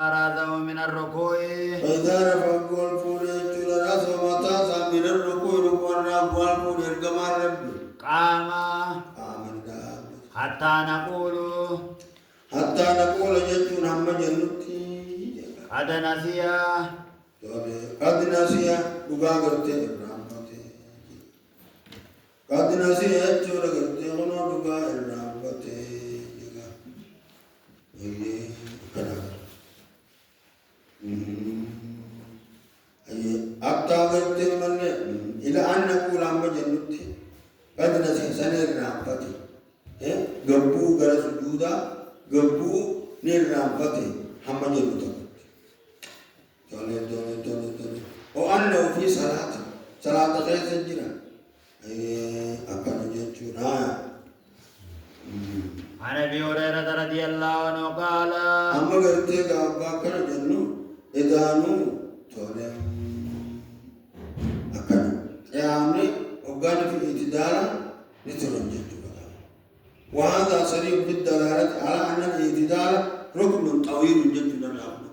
رأسه من الركوع فإذا رفع الفول يجعل رأسه متاسا من الركوع ركوع الفول يرجع ربي قام آمين حتى نقول يجعل هم جنتي قد نسي قد نسي دعاء الرحمة قد نسي يجعل قرتي هنا دعاء الرحمة أكتاغت من إلى أن نقول أم جنتي قد نسي سنير رامفتي قبو غرا سجودا قبو نير رامفتي هم جنتي تولي وأنه في صلاة خير سجنا أكن جنتنا عن ابي هريره رضي الله عنه قال أما قلتي قابا كان جنو إدانو تولم أكن يا عمري وقال في اعتدال نترون جنو وهذا صريح بالدلالة على أن الاعتدال ركن طويل جدا للعبد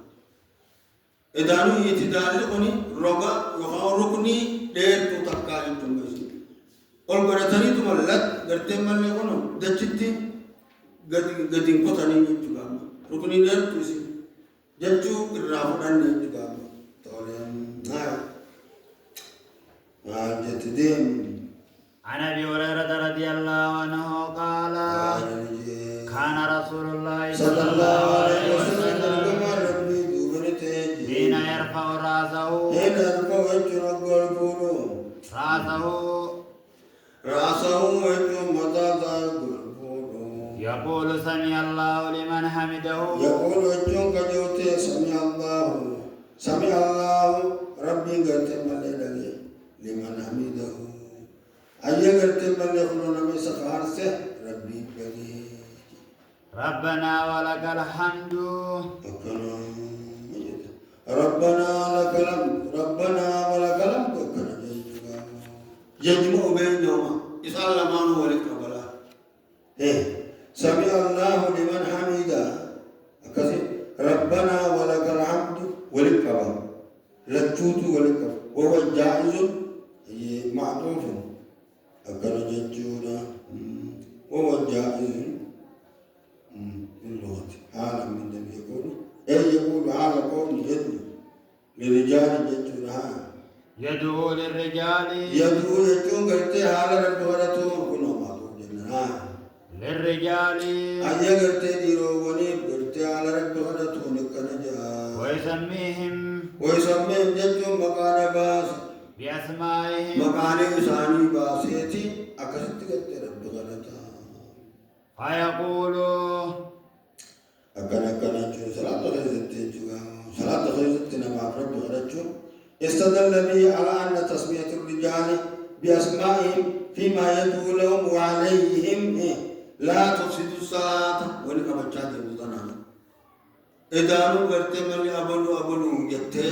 إدانو اعتدال لقني رقا يخاو ركني دير تتكا انتم بسي والقرأتني تملت قرتين من لقنو دجتي gadin kota ni juga rukun ini terus jaju kerafudan ni juga tolong jadi عن ابي هريره رضي الله عنه قال كان رسول الله صلى الله عليه وسلم حين يرفع راسه يقول سمع الله لمن حمده يقول جونك جوتي سمع الله ربي قلتم لله لمن حمده أي قلتم لله نبي سفارسه ربي بلي ربنا ولك الحمد ربنا ولك الحمد يجمع بينهما إسأل ما هو لك بلا سمع الله لمن حمده أكسي ربنا ولك الحمد وللكبر للجود وللكبر وهو جائز معطوف أكل جدونا وهو جائز اللغة حالا من لم يقول يقول حال قول يدعو للرجال جدونا يدعو للرجال يدعو قلت حال رب ولته كنوا معطوف جننا للرجال أي قرتي ديرو ونيب قرتي على رب غدتو نكنجا ويسميهم جدو مكان باس بأسمائهم مكان إساني باسيتي أكست قرتي رب غدتا فيقول أكنا جو صلاة خيزتي نما رب غدتو استدل به على أن تسمية الرجال بأسمائهم فيما يدعو لهم وعليهم لا تفسد الصلاة ولكم الشهادة المتنامة إذا نقرت من أبلو جتة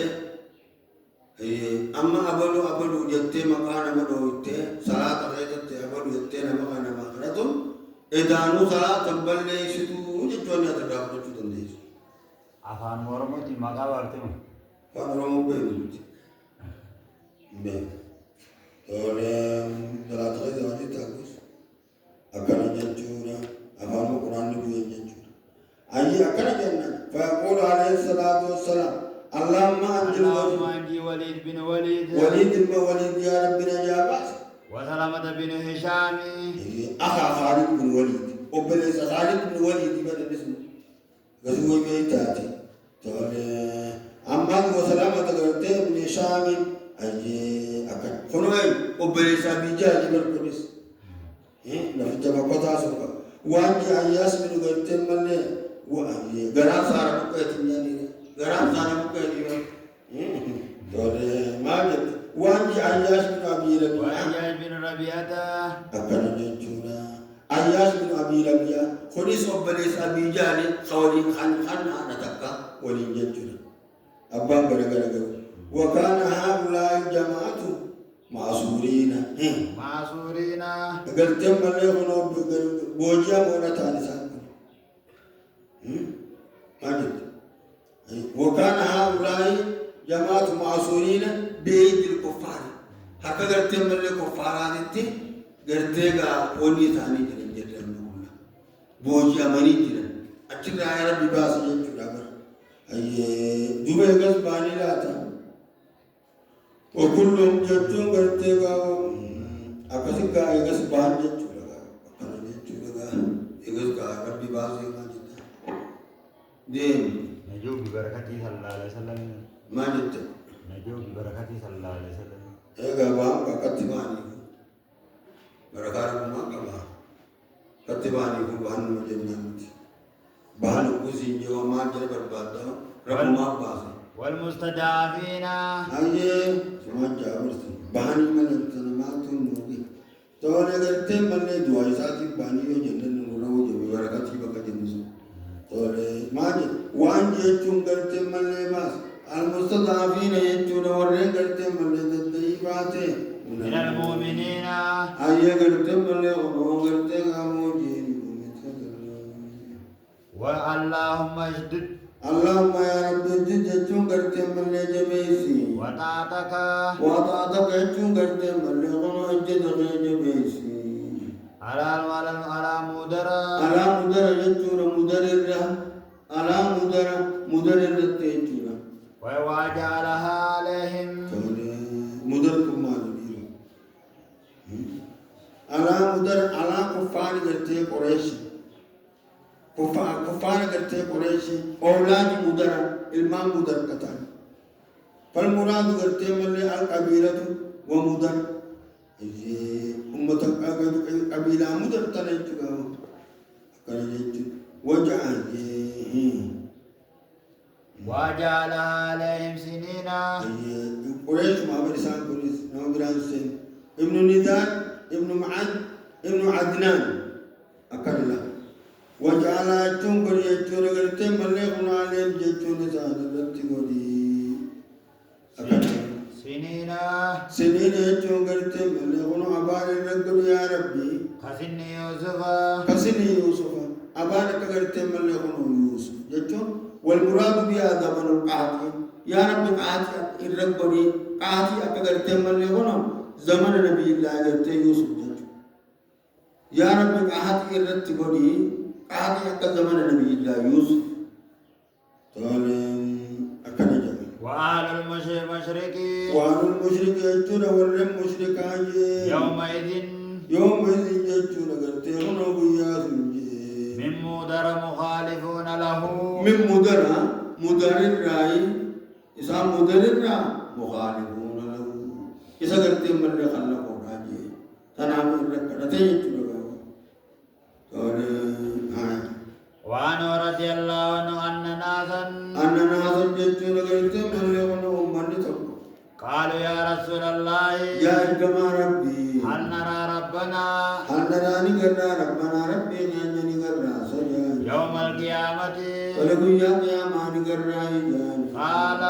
أما أبلو جتة مكان أبلو جتة صلاة خيرت أبلو جتة مكان مكانتهم إذا نو صلاة بل يسدو جتوني أتدرب جتون ديس أفان ورمتي مقابرتهم فان رمو بينوت بين تولم صلاة خيرت تاكوس أكن جنجورا أفهم القرآن نبي جنجورا أي أكن جنة فيقول عليه الصلاة والسلام اللهم أنجي وليد بن يا ربنا جابس وسلامة بن هشام أخا خالد بن وليد وبليس خالد بن وليد بدل اسمه غزوة بيتاتي تقول أما وسلامة بن هشام أي أكن خنوين وبليس بيجاج بالكنيس نفجع بقطع سوكا وانجي أياس من غيرتين ملء وانجي غرام سارة بقيتني غرام سارة بقيتني ما جت وانجي أياس من أبي ربيعة أكن جنجونا أياس من أبي ربيعة خليس وبليس أبي جالي خولي خان أنا تكا ولي جنجونا أبان غرغرغر وكان هؤلاء الجماعة معصورين قلت من يغنو بوجيا مونا تاني سان ما جد وكان هؤلاء جماعة معصورين بيد الكفار هكذا قرتين من الكفارات انتي قرتيغا وني ثاني جرين جرين نقولنا بوجي أماني جرين أكيد يا ربي باس جنجو دابر أي دوبي غزباني لاتا وكلهم جنجو قرتيغا أكسيكا غزبان جنجو لغا أكنا جنجو لغا غزبا ربي باس جنجو دين نجو ببركته صلى الله عليه وسلم ما جت نجو ببركته صلى الله عليه وسلم بام كتباني بركاته ما كما كتباني بان مجنن بان كوزين جو ما جل بربادا رب ما باس والمستضعفين أيه سمان جابرس بان من تنمات نوبي تولى قلت من دعاء ساتي باني جنن نورو جو بركاته بكجنسو تولى ما جل وان جتون قلت من باس المستضعفين يجون ورين قلت من الضعيفات من المؤمنين أيه قلت من قلت موجين واللهم اشدد اللهم يا رب جتون قلت من جبيسي وطاعتك جتون قلت من جد جبيسي على مدر جتون مدر التيجون وجعلها عليهم مدركم ما نبيله على كفار قرتي قريش كفار قرتي قريش أولاد مدر المام مدر كتان فالمراد قرتي من القبيلة ومدر أمة قبيلة مدر تنجوا وجعل وجعلها عليهم سنين قريش ما برسان قريش ما برسان ابن نذار ابن معد ابن عدنان أكلا وجعل أجتم قريش تورغرتم مليقنا عليهم جتون سان رتقولي أكلا سنين أجتم قريتم مليقنا أبار الرجل يا ربي كسني يوسف أبار كقريتم مليقنا يوسف جتون والمراد بها زمن القاضي يا رب قاضي الربني قاضي أكثر من لهنا زمن نبي الله أكثر يوسف يا رب قاضي الربني قاضي أكثر زمن نبي الله يوسف أكثر جميل وأهل المشرك يجون والرم مشركان يومئذ يجون أكثر نبي من مدر مخالفون له من مدر الرأي إذا مدر الرأي مخالفون له إذا قلت من خلقه راجي تنام الركعة تيجي وعن رضي الله عنه أن ناسا جتون قلت من لغنه من تقول قالوا يا رسول الله يا إلكما ربي هل نرى ربنا ربي نقرأ يوم القيامة ولكن يا قيامة نقرأ قال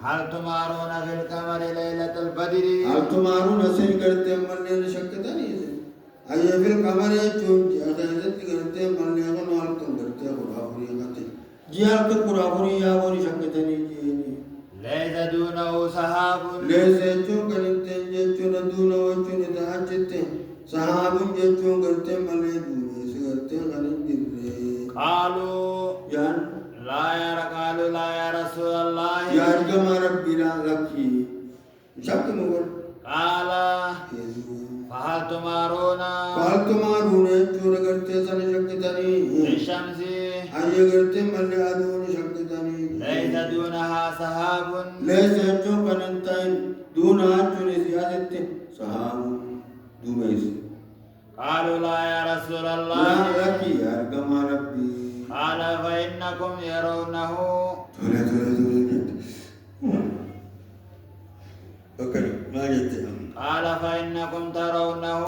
هل تمارون في القمر ليلة البدر هل تمارون سيقرت من ليلة شكتني أي في القمر يجون أخذت قرت من ليلة نالكم قرت قرافوري قتل جيالك قرافوري يا بني شكتني ليس دونه سحاب ليس يجون قرت يجون دونه وجون تهجت سحاب يجون قرت من ليلة قالوا لا يا رسول الله يا إلكما ربي لا لكي شكت مقول قال فهل تمارون يجون قرت سنة شكتني بالشمس أي قرت من لأدون شكتني ليس دونها سحاب ليس يجون قننتين دونها جون سيادة سحاب دوميس قالوا لا يا رسول الله لا لك يا إلكما ربي قال فإنكم يرونه قال فإنكم ترونه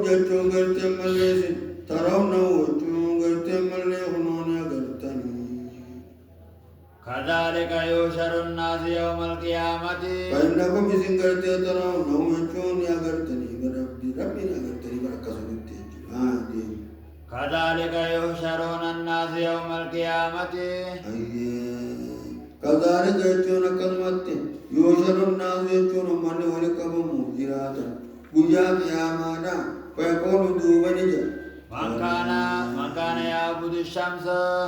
جتون قلتم مليس ترونه وجتون قلتم مليخنون قلتني كذلك يحشر الناس يوم القيامة فإنكم إذن قلتم ترونه وجتون يا قلتني بربي ربنا قلتني بركة سنتي كذلك يحشرون الناس يوم القيامة كذلك يجون كلمة يوشر الناس يجون من ولكم جراتا ويا قيامنا فيقول دوبنجا من كان يعبد الشمس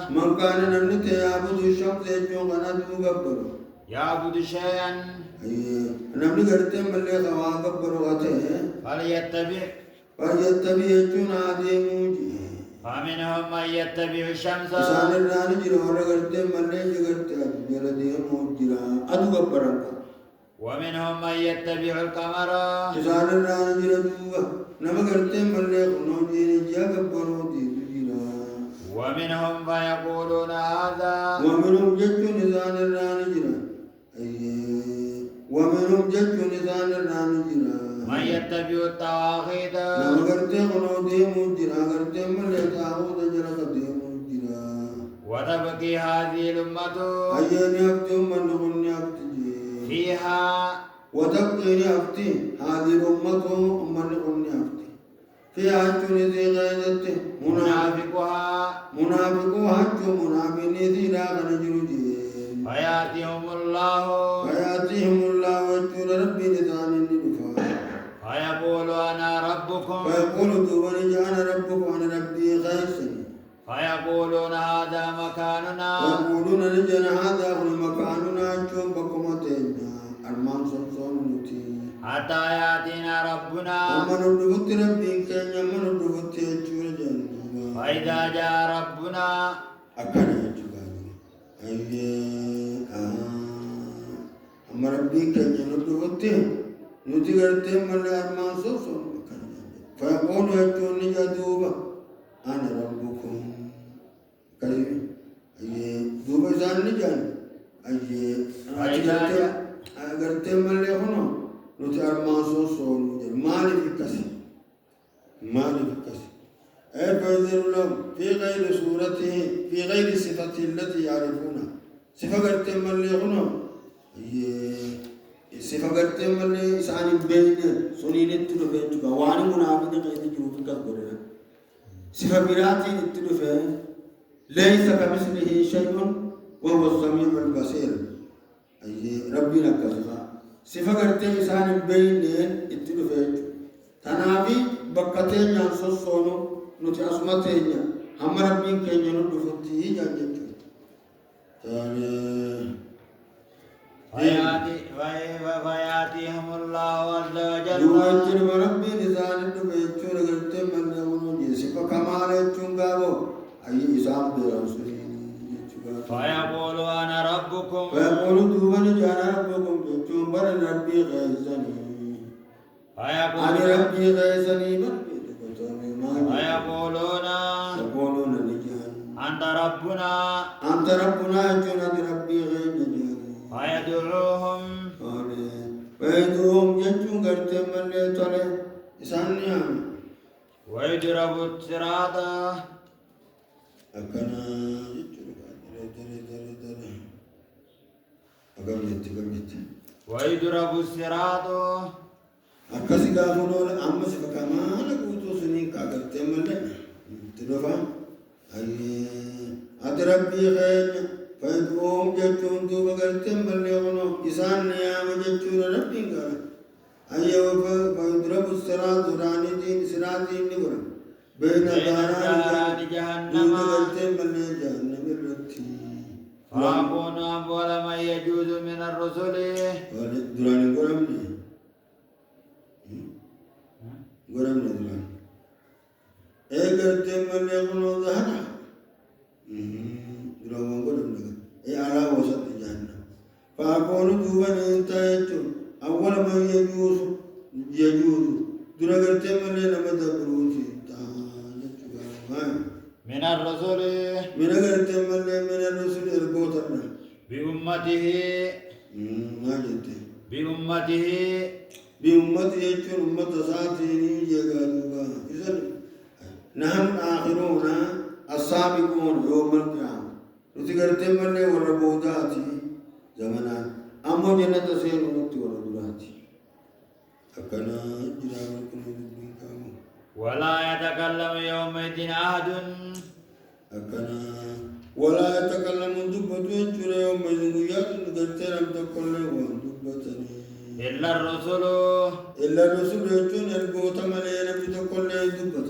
من كان نمت يعبد الشمس يجون أنا دوغبر يعبد شيئا نمني قرتم اللي خواقبر غته فليتبع يجون عادي موجي فمنهم من يتبع الشمس إسان الراني جرا ولا قرتم اللي جرت جلدي موجرا أدوغبر ومنهم من يتبع القمر إسان الراني جرا دوغا نما قرتم اللي خنوجي جاكبر جرا ومنهم فيقولون هذا ومنهم جد نزان الراني جرا ومنهم جد نزان الراني جرا من يتبع الطواغيت نما قرتم خنوجي موجرا قرتم اللي تاغوت جرا قديم موجرا وتبقي هذه الأمة أيني أكتم من نغني أكتجي فيها وتبقي أكتي هذه الأمة من نغني أكتي فيها أجل ذي غيرته منافقها منافقها منافقين لا غنجرجي فيأتيهم الله وجل ربي لذان الندفاع فيقول أنا ربكم فيقول دوبني أنا ربك وأنا ربي غيثني فيقولون هذا مكاننا يقولون نجنا هذا هو مكاننا أنتم بكمتنا المان صنصون نتي حتى يأتينا ربنا أما ندفت ربي كان يمن ندفت يجور جنة فإذا جاء ربنا أكان يجور أما ربي كان ندفت نتي قرتي من المان صنصون فيقول يجور نجدوبا أنا ربكم كريم دوبا زان نجان أجر تمل هنا نتي أرماسو صون مالي في كسي أي فيذر لهم في غير صورته في غير صفته التي يعرفونها صفة أجر تمل هنا صفة أجر تمل إسان بين سنين التلفين واني منافق غير جروب كبرنا صفة براتي التلفين ليس كمثله شيء وهو السميع البصير ربنا كذا صفة قرتي إنسان بين التلفين تنافي بكتين ينصص صونو نتي أسمتين هم ربين كين ينودفتي جانجت فيأتيهم الله عز وجل دوجر ربي نزال الدبيتون قرتي من يونو صفة كمال يتشنغابو أي إسام برسول فيقول أنا ربكم فيقول دوبني جانا ربكم جتون بر ربي غيثني أنا ربي غيثني يقولون نجان أنت ربنا جتون ربي غيثني فيدعوهم جتون قرتم اللي تولي إساني ويضرب الصراط أكنا ويضرب الصراط akkasi gaafa noole amma sifa kamaala guutuu suniin kaagartee malee itti dhufa ati rabbii keenya fayyaduun jechuun duuba gartee malee kuno isaan ni yaama jechuudha rabbiin gara ayyoo fayyadurabu siraatiin ni godha beena daaraan jahannama gartee malee jahannama irratti فأكون أول من يجوز من الرسل duraan hin godhamne duraan eegartee malee kunoo zahana duraan waan godhamne alaa wasatti jahannama faakoonu duuba niin ta'a jechuun awwala man yajuusu dura gartee malee nama dabruuti ta'a jechuudha من الرسل من قرتم من الرسل إرقوتنا بأمته ما جدت بأمته يجون أمة ساتيني يقالوا إذن نحن الآخرون السابقون يوم القيامة نتقرتم من والربوتاتي زمنا أمو جنة سير نت والربوتاتي أكنا جلال الكنوز ولا يتكلم يومئذ أحد أكنا ولا يتكلم دبة يجري يوم يزنقيات قلتين أم تقول وان دبتني إلا الرسل يجون يلقوت ملينا بتقول دبة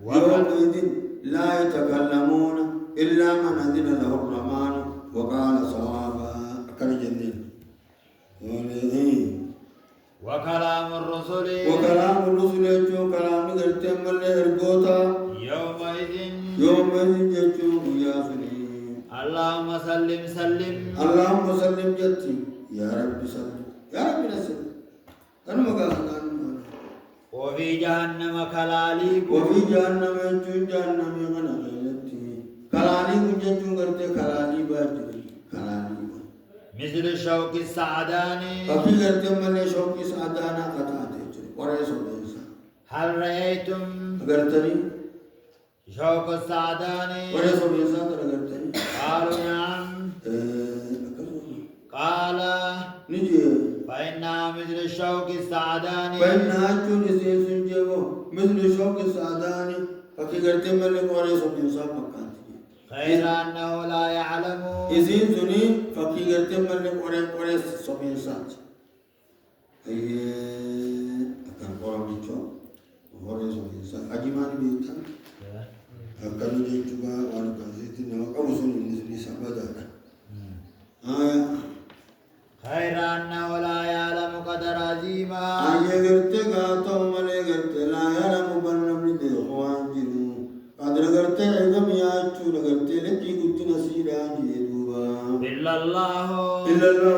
يومئذ لا يتكلمون إلا من أذن له الرحمن وقال صوابا أكنا جنين وكلام الرسل يجون كلام قلتين ملينا يلقوتا يومئذ يجون يا سنين اللهم سلم اللهم سلم جتي يا رب سلم يا رب نسلم أنا مقاصد وفي جهنم كلاليب وفي جهنم يجون جهنم يغنى جتي كلاليب جتون करते كلاليب كلاليب مثل الشوك السعداني ففي करते मले शौक की साधना कथाते और ऐसा ऐसा هل رأيتم करते شوك السعداني और ऐसा ऐसा करते قالوا نعم قال نجي فإنها مثل الشوك السعداني فإنها مثل الشوك السعداني فكي करते मले और ऐसा ऐसा मकान غير أنه لا يعلم इसी सुनी फकी करते मरने कोरे सोमे साच ये akan orang itu orang soमे साच ajiman itu akan juga orang kasih nama kamu suni sabada غير أنه لا يعلم قدر عظيما आये करते गातो मले करते ला यालम बनम निदे ख्वांजिनु قدر करते एकदम याद चूर करते लेकिन कुछ नसीरा जी दुआ إلا الله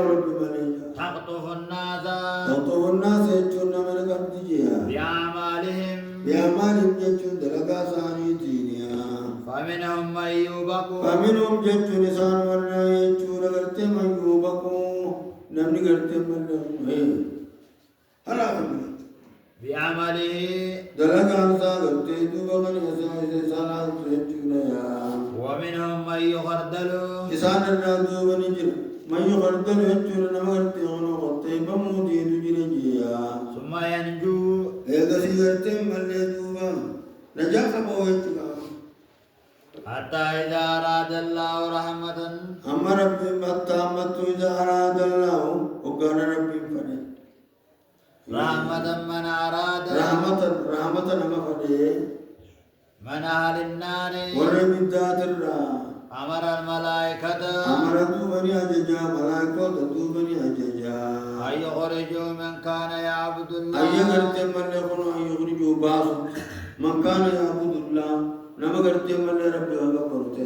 رب مليجا تقطف الناس तो الناس चुन मन कर दीजिए بأعمالهم जचुन दलगा सानी तीनिया فمنهم من يوبق فمنهم जचुन निशान वरना ये चूर करते मन युवको नमनी करते मन है हला بعمله दलगा सा करते तू बगन ऐसे साला चुनया ومنهم من يخردل किसान राजू बनी जिन मैं युवर्धन चुन नमरते होनो करते बमुदी तुझे जिया ثم ينجو ऐसी करते मल्ले दुआ नजा खबो चुका حتى إذا أراد الله رحمة أمر ربي متى إذا أراد الله وقال ربي فني رحمة من أراد رحمة نما فني من أهل النار ورمي ذات أمر الملائكة أمر بني أججا ملائكة بني أججا أن يخرجوا من كان يعبد الله أي करते मन ने कोनो أي يخرجوا باس من كان يعبد الله نما करते मन ने रब का करते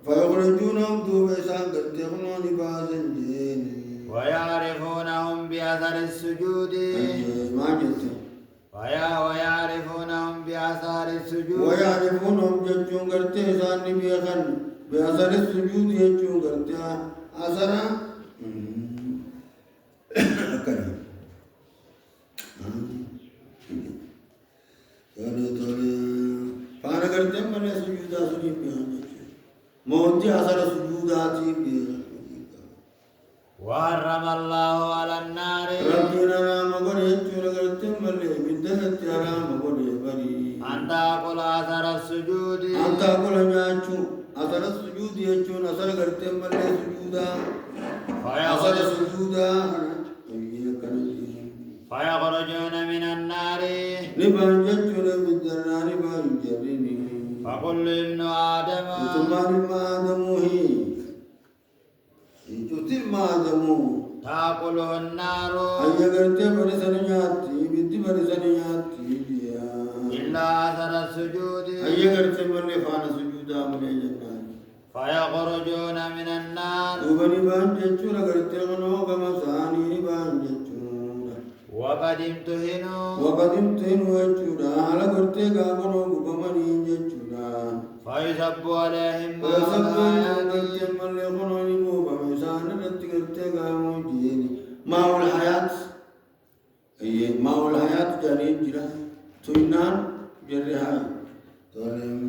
فيخرجونهم तो वैसा करते कोनो निबाजन जेन ويعرفونهم بأثر السجود ما جت ويعرفونهم بأثر السجود ويعرفونهم جتون करते इंसान ने भी अखन بأثر السجود जतून करते असरा अकन पान करते मने सुजूदा सुनी पे मोहती असर सुजूदाती पे وحرم الله على النار रब्बना नाम करे चुर करते मले विद्दत राम करे बरी أن تأكل أثر السجود अंता कोल न्याचू असर सुजूद यचू असर करते मले सुजूदा असर सुजूदा ये करती فيخرجون من النار निबंजचू विद्दना निबंजरिनी فكل ابن آدم तुम्हारी मादमो ही जुतिल मादमो تأكله النار अय्य करते परिसन जाती विधि परिसन जाती दिया إلا أثر السجود अय्य करते मने फान सुजूदा मने जन्ना فيخرجون من النار उबनी बांजचू करते मनो गमसानी बांजचू وقد امتهنوا वकदिम तेन वचूरा हाल करते गागनो गुबमनी जचूरा فيسب عليهم ما सब لا करते मले खनोनी को बमेसान रत करते गामो जीनी माउल हयात जानी जिरा सुनान जरहाय तोलेम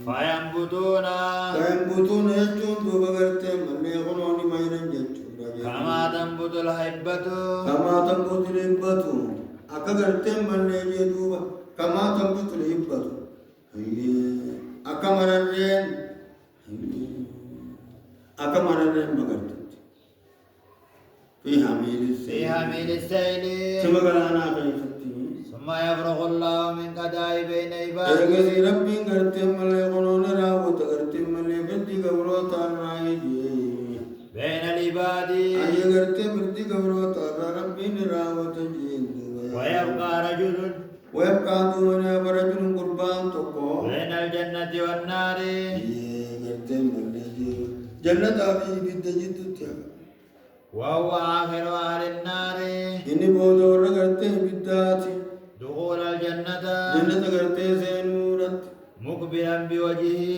فينبتون कायम बुतुन यचून तो बगरते मले खनोनी मायरन जचूरा كما تنبت الحبة kama tambutul ibbatu أكغرتم من يجدوبا كما تنبت الهبة أكمل الرين مغرتت في حميل السيل ثم قال أنا كيفتي ثم يفرغ الله من قضاء بين عباده أرغسي ربي غرتم من يقولون راوت غرتم من يبدي قبروت الرائجي بين العباد أي غرتم بدي قبروت ربي راوت جين ويبقى دون رجل قربان تقو بين الجنة والنار غرتم من جنة أبي بدجت تيابا وهو آخر أهل النار إني بودور غرتم بداتي دخول الجنة جنة غرتم سينورت مقبلا بوجهه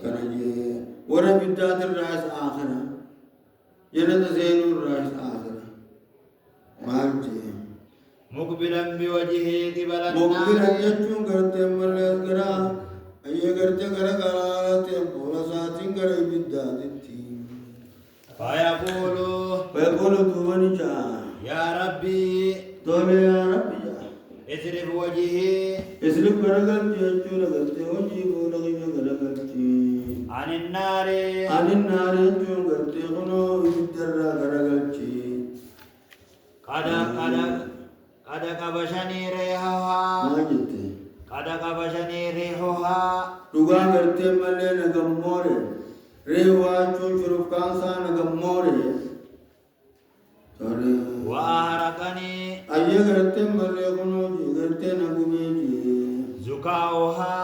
كنجي ورا بدات الرأس آخرة جنة سينور الرأس آخرة مالجي مقبلا بوجهه قبل مقبلا النار يجون غرتم ملغرا أي غرتم غرقرات بولا ساتين غري بدات فيقول دوبني جاء يا ربي دولي يا ربي جاء اصرف وجهي اسلك غرقل جيجون غرتم وجيبو لغي غرقل عن النار يجون غرتم خنو يدرى غرقل قد كبشني ريحها ما جتي قد كبشني ريحها دوغا غرتم ملي نغموري ريوا چون شروف كانسا نغموري وأهرقني أيه غرتم ملي خنو غرتم نغمي زكاؤها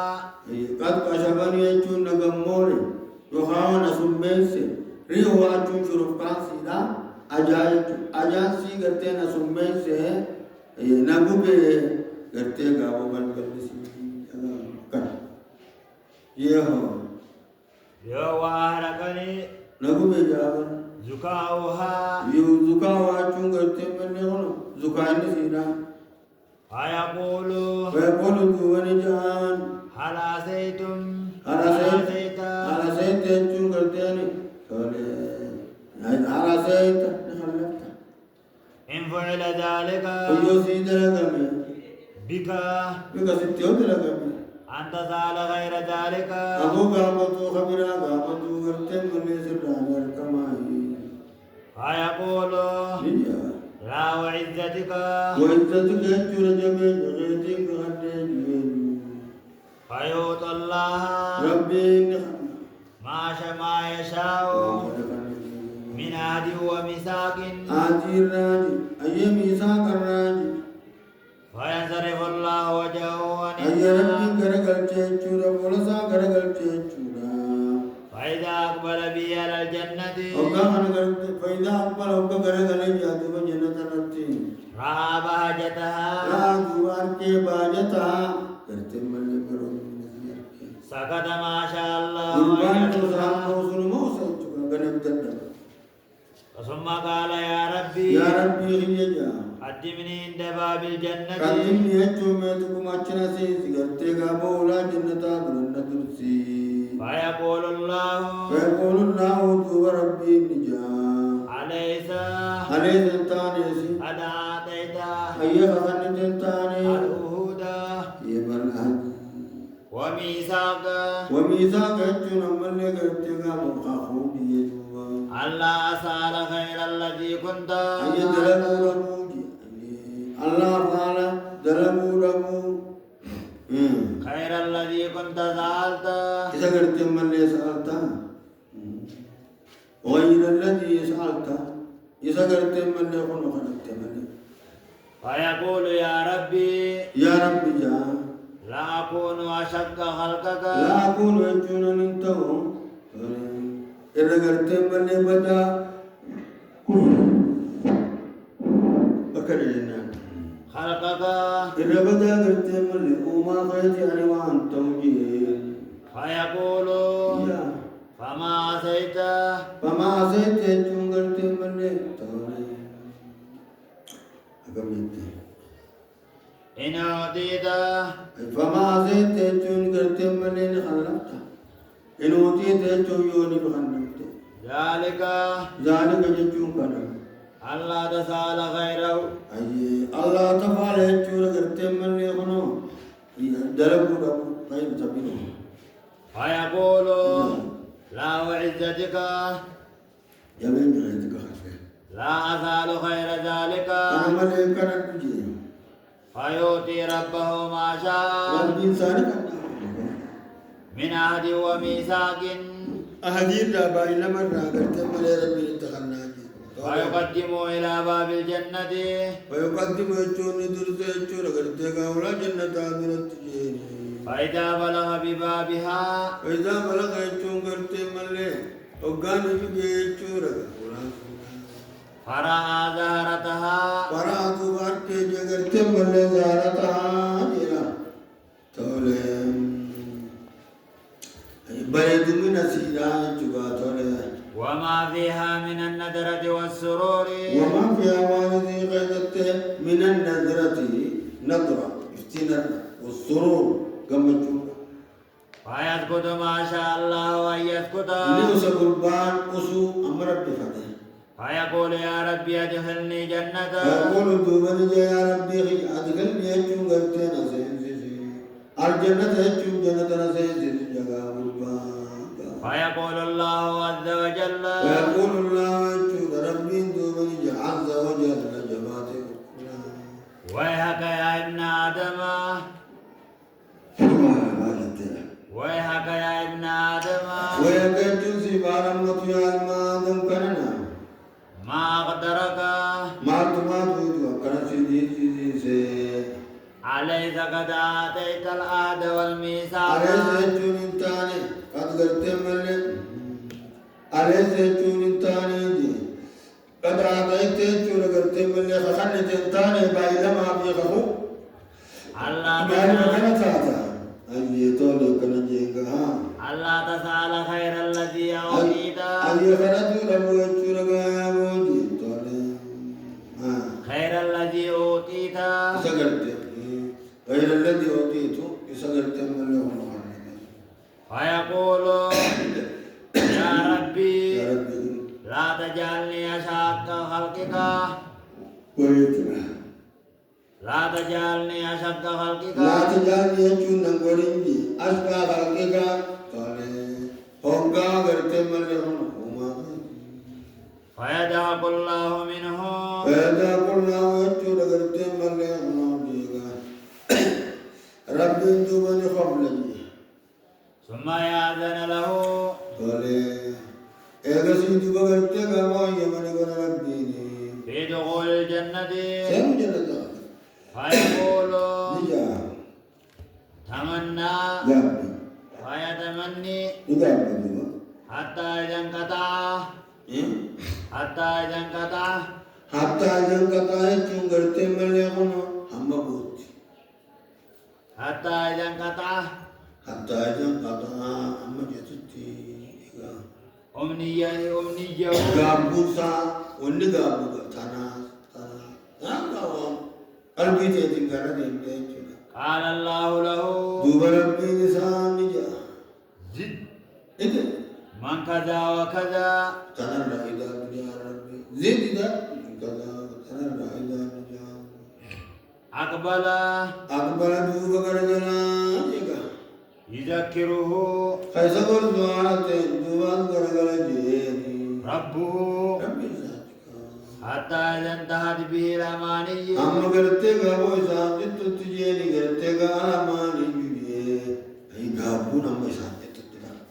قد كشفني يجون نغموري يخاو نسمبنسي ريوا چون شروف كانسي دا أجانسي غرتم نسمبنسي نغبي غرتم غابو بلغلسي كان يهو وأهرقني نغبي جابر زكاؤها زكاوا چون غرتم ملي خنو زكاني سيدا فيقول دوبني جان هل عسيتم على سيد چون غرتم على سيد نخلفت إن فعل ذلك ويوسي دلقمي بك ستيو دلقمي أن تزال غير ذلك أبو قامتو خبرا قامتو غرتم ملي سران وركماي فيقول نجا لا وعزتك وعزتك يجون جميع غيتك غدين فيؤتى الله ربي نخم ما يشاء من عهد وميثاق آتي الراجي أي ميثاق الراجي فينصرف الله وجهه عن أي النار ربي غرقل چيچورا بولسا غرقل چيچورا فإذا أقبل بي على الجنة وقا خنقرت فإذا أقبل وقا غرقل جاتب جنة ربتي رأى بهجتها دوار کے باجتها کرتے ملے کرو سكت ما شاء الله قربان تو ويرضى. صاحب موصول موصول چکا غنب دندر ثم قال يا ربي یا ربی غیجا قدمني عند باب الجنة قدمني اچو میں تکم اچنا سی کرتے گا بولا جنتا درن درسی فيقول الله فيقول الله تو ربي نجا أليس عليه سلطان يسي قد أعطيت أيه خنتنتاني العهود يمن أهد وميثاق وميثاق يجون من لقرتك مخاخوب يجوا ألا أسأل خير الذي كنت أي دلمو رموجي الله تعالى دلمو رمو خير الذي كنت سألت إذا قرت من لي سألت غير الذي سألت إذا قرت من لي خنو خنت من لي فيقول يا ربي يا ربي جاء لا أكون أشق خلقك لا أكون يجون ننتهو إذا قرت من لي بدا أكرجنا خلقك إذا بدا قرت من لي وما خيت يعني وأنت توجيه فيقول يا فما عصيت فما عصيت يجون قرت من لي تولي أكملت إن أعطيت فما عصيت يجون قرت من لي خلقت إن أوتيت يجون يوني بخلقت ذلك ذلك يجون كنا ألا تسأل غيره أي الله تفعل يجور قرتين من يخنو دلقوا ربو طيب تبينه فيقول لا وعزتك يمين عندك خفيف لا أزال خير ذلك أنا ملك أنا بجي فيؤتي ربه ما شاء ربي إنسانك من عهد وميثاق أهدير ربا إلا من قرتين من ربي انتخلناجي ويقدم إلى باب الجنة ويقدم يجون درس يجون قرتين أولا جنة آمنة جيني فإذا بلغ ببابها وإذا بلغ يجون قرتين من لي وقال يجون فرأى زهرتها فرأت بارك قرتين من لي زهرتها إلى تولم بريد من سيدان جوا تولم وما فيها من الندرة والسرور وما فيها والدي غيرت من النذرة نظرة افتنا والسرور كما تشوف فيسكت ما شاء الله أن يسكت ليس قربان أسو أمر بفتح فيقول يا ربي أدخلني جنة يقول دوبني يا ربي أدخلني أجون قرتين أسينسي الجنة أجون جنة أسينسي جگا قربان فيقول الله عز وجل ويقول الله أجون ربي دوبني عز وجل جماعتك ويحك يا ابن آدم ويحك يا ابن آدم ويكجن سبارم مطيع المادم كرنا ما أقدرك ما تودوا كرنا سيدي أليس قد آتيت العهد والميثاق أليس يجون انتاني قد قلت ملك أليس يجون انتاني قد آتيت يجون قلت ملك خلت انتاني بايلا ما بيخفو ألا تسأل خير الذي أوتيت خير الذي أوتيت غير الذي أوتيته يسألت من له فيقول يا ربي لا تجعلني أشق خلقك لا تجعلني أشق خلقك لا تجعلني يجون نقولني أشقى خلقك هونغا غرتي من له فيدعق الله منه فيدعق الله يجون غرتي من له رب دوبني قبلني ثم يأذن له قال إيغسي دوبغرتي غما يمن غن ربيني في دخول الجنة سيم جنة فيقول نجا تمنى جابي فيتمني نجابي حتى إذا انقطع حتى إذا انقطع حتى إذا انقطع يجون غرتي من له هم بوت حتى إذا انقطع حتى إذا انقطع أما جتتي أمنية غابوسا وني غابو تانا قلبي تيجينا دين قال الله له دوب ربي نسان نجا زد إذا من كذا وكذا تنا رايدا نجا ربي زد إذا كذا تنا رايدا نجا أقبل دوب كرجنا نجا يذكره خيسا قرضوانة دوبان كرجنا جيني ربه ربي حتى إذا انتهت به الأماني أما قرتي غابو إسان جتو تجيني قرتي غاماني جوجي أي غابو نما إسان جتو تجيني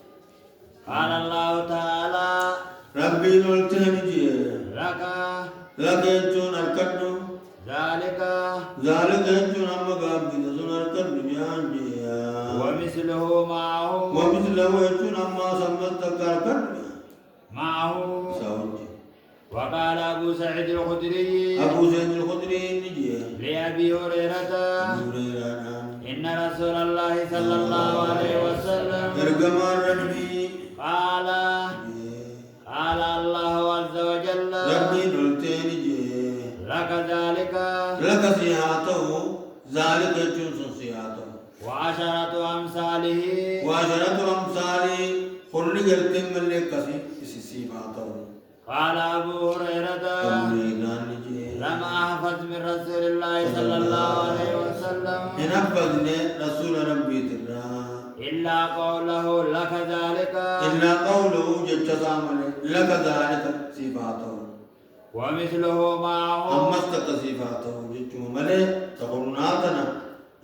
قال الله تعالى ربي نولتين جي لك يجون أركنو ذلك يجون أما غابي نزون أركنو جيان جي ومثله معه ومثله يجون أما سمت أركنو معه ساوجي وقال أبو سعيد الخدري نجي لأبي هريرة إن رسول الله صلى الله عليه وسلم قال الله عز وجل لك ذلك وعشرة أمثاله قال أبو هريرة لم أحفظ من رسول الله صلى الله عليه وسلم إن أحفظني رسول ربي ترى إلا قوله لك ذلك إلا قوله جج سامل لك ذلك صفاته ومثله معه أما استك صفاته جج ملي تقرناتنا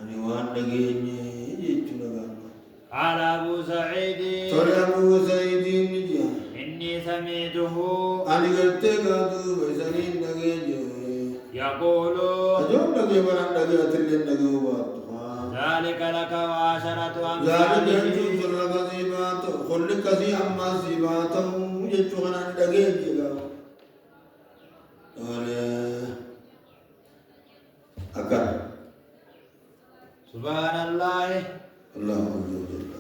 أني وان دقيني جج نغانا قال أبو سعيد ترى أبو سعيد نجي إني سمعته أني قلت قادو بسنين دقيني يقول أجون دقي بران دقي أتلين دقي وباتها ذلك لك وعشرة ذلك أمثاله ينجو لك صفاته خلق سي أما صفاته جج غنان دقيني أكان سبحان الله الله عز وجل